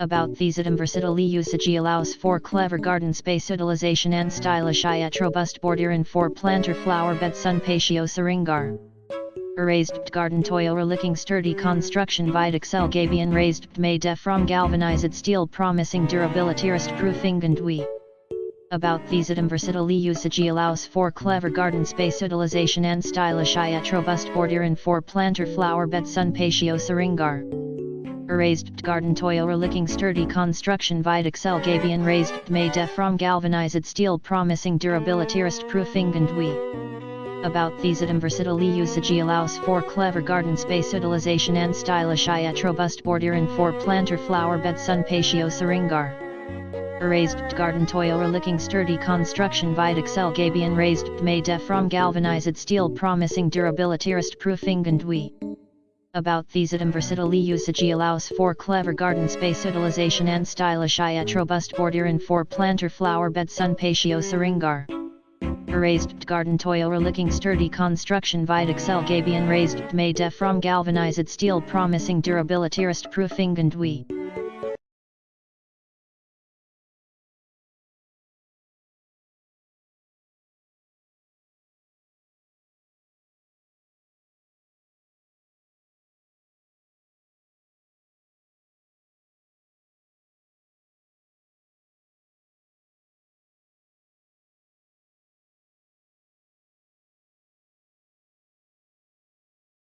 About these item versatile usage allows for clever garden space utilization and stylish yet robust border in 4 planter flower bed sun Patios Saringar. Raised garden toyo looking sturdy construction vidaXL Gabion Raised Bed made from galvanized steel promising durability rust proofing and we. About these item versatile usage allows for clever garden space utilization and stylish yet robust border in 4 planter flower bed sun Patios Saringar. Raised garden toyo looking sturdy construction vidaXL Gabion Raised Bed made from galvanized steel promising durability rust proofing and we. About these item versatile usage allows for clever garden space utilization and stylish yet robust border in 4 planter flower bed sun Patios Saringar. Raised garden toyo looking sturdy construction vidaXL Gabion Raised Bed made from galvanized steel promising durability rust proofing and we. About these item versatile usage allows for clever garden space utilization and stylish yet robust border in 4 planter flower bed sun Patios Saringar. Raised garden toyo looking sturdy construction vidaXL Gabion Raised Bed made from galvanized steel promising durability rust proofing and we.